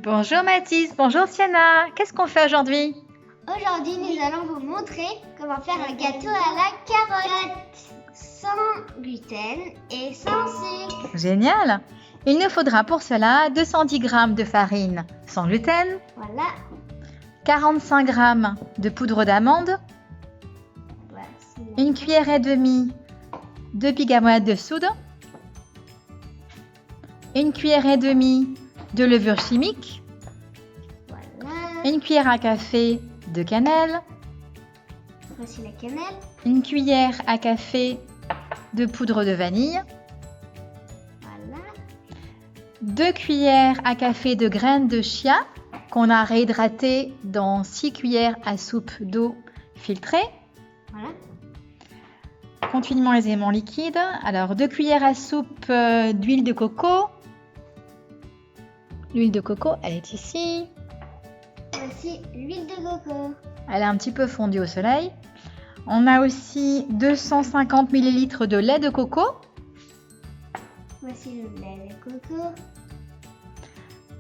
Bonjour Mathis, bonjour Sienna. Qu'est-ce qu'on fait aujourd'hui? Aujourd'hui, nous allons vous montrer comment faire un gâteau à la carotte. Sans gluten et sans sucre. Génial! Il nous faudra pour cela 210 g de farine sans gluten, Voilà. 45 g de poudre d'amande, Voici. 1 cuillère et demie de bicarbonate de soude, 1 cuillère et demie de levure chimique, Voilà. 1 cuillère à café de cannelle, Voici la cannelle. 1 cuillère à café de poudre de vanille, Voilà. 2 cuillères à café de graines de chia qu'on a réhydraté dans 6 cuillères à soupe d'eau filtrée. Voilà. Continuons les éléments liquides. Alors 2 cuillères à soupe d'huile de coco. L'huile de coco, elle est ici. Voici l'huile de coco. Elle est un petit peu fondue au soleil. On a aussi 250 ml de lait de coco. Voici le lait de coco.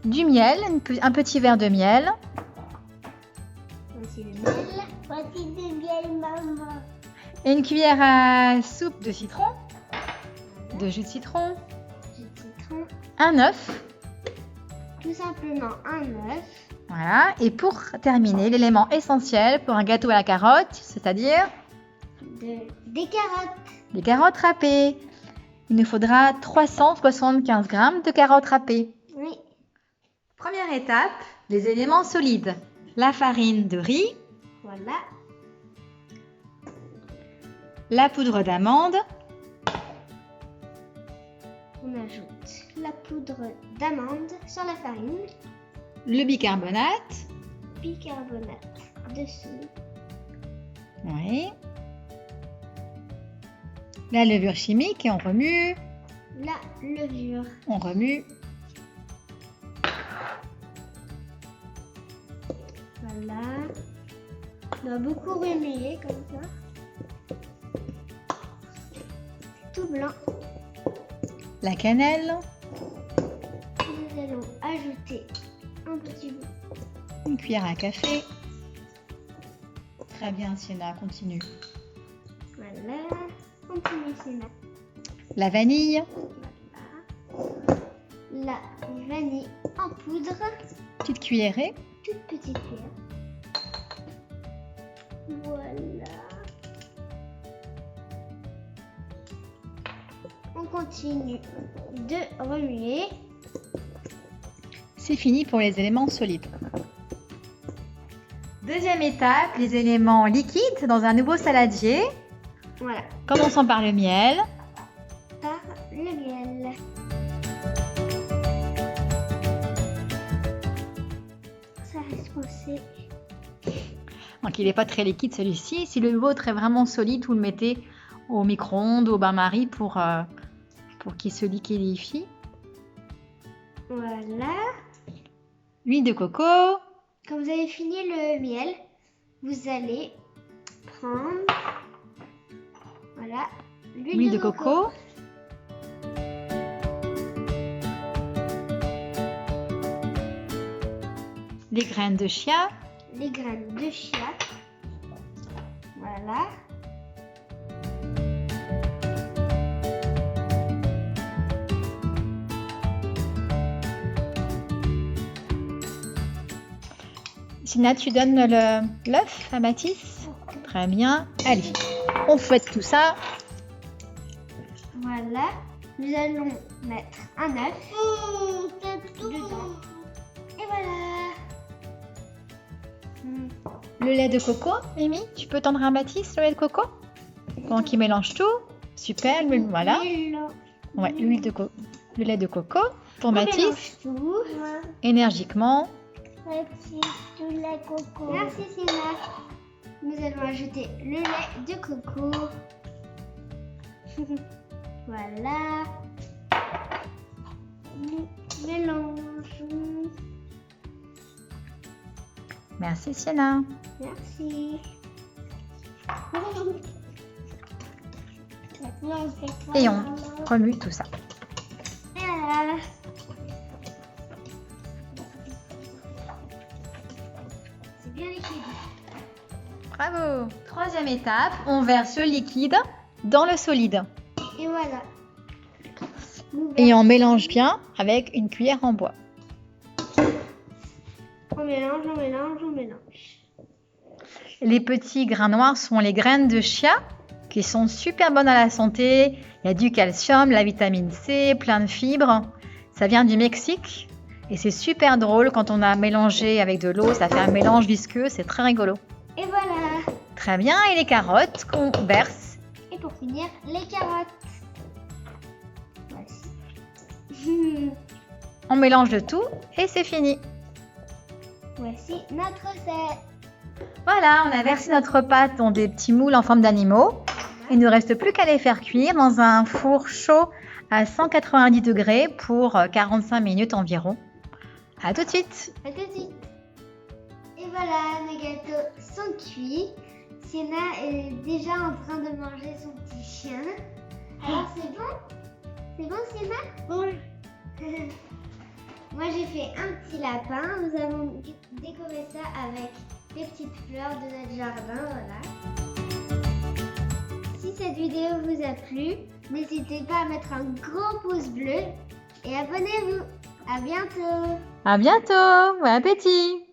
Du miel, un petit verre de miel. Voici le miel. Voici du miel, maman. Et une cuillère à soupe de citron. De jus de citron. Du citron. Un œuf. Tout simplement un œuf. Voilà. Et pour terminer, l'élément essentiel pour un gâteau à la carotte, c'est-à-dire Des carottes. les carottes râpées. Il nous faudra 375 g de carottes râpées. Oui. Première étape, les éléments solides. La farine de riz, Voilà. la poudre d'amande, On ajoute la poudre d'amande sur la farine. le bicarbonate. Bicarbonate dessus. Oui. La levure chimique et on remue, La levure. on remue. Voilà. On va beaucoup remuer comme ça. Tout blanc. La cannelle, Nous allons ajouter un petit bout. une cuillère à café. Très bien Sienna, continue. Voilà. Continue, Sina. La vanille, La vanille en poudre. petite cuillerée. Toute petite cuillère. Voilà. On continue de remuer. C'est fini pour les éléments solides. Deuxième étape, les éléments liquides dans un nouveau saladier. Voilà. Commençons par le miel. Par le miel. Ça reste coincé. Donc il n'est pas très liquide celui-ci. Si le vôtre est vraiment solide, vous le mettez au micro-ondes, au bain-marie pour qu'il se liquidifie. Voilà. L'huile de coco, Quand vous avez fini le miel, vous allez prendre voilà, l'huile de coco, les graines de chia, les graines de chia. Voilà. Sina, tu donnes l'œuf à Mathis? Très bien. Allez, on fouette tout ça. Voilà. Nous allons mettre un œuf dedans. Et voilà. Le lait de coco, Mimi, tu peux tendre à Mathis le lait de coco? Pendant qu'il mélange tout. Super, voilà. Ouais, le lait de coco pour On Mathis. mélange tout. Énergiquement. Merci, tout le lait coco. Merci, Sina. Nous allons ajouter le lait de coco. Voilà. Nous mélangeons. Merci Sienna. Merci. Maintenant, on fait quoi, Et on maman? remue tout ça. Voilà. bien liquide. Bravo. Troisième étape, on verse le liquide dans le solide. Et voilà. Et on mélange bien avec une cuillère en bois. On mélange, on mélange, on mélange. Les petits grains noirs sont les graines de chia qui sont super bonnes à la santé. Il y a du calcium, la vitamine C, plein de fibres. Ça vient du Mexique et c'est super drôle quand on a mélangé avec de l'eau. Ça fait un mélange visqueux, c'est très rigolo. Et voilà. Très bien, et les carottes qu'on verse. Et pour finir, les carottes. Voici. On mélange de tout et c'est fini. Voici notre recette. Voilà, on a versé notre pâte dans des petits moules en forme d'animaux. Il ne reste plus qu'à les faire cuire dans un four chaud à 190 degrés pour 45 minutes environ. À tout de suite. À tout de suite. Et voilà, nos gâteaux sont cuits. Sienna est déjà en train de manger son petit chien. Alors c'est bon? C'est bon, Sienna? Oui. Moi j'ai fait un petit lapin. Nous avons décoré ça avec des petites fleurs de notre jardin. Voilà. Si cette vidéo vous a plu, n'hésitez pas à mettre un gros pouce bleu et abonnez-vous. À bientôt. À bientôt. Bon appétit.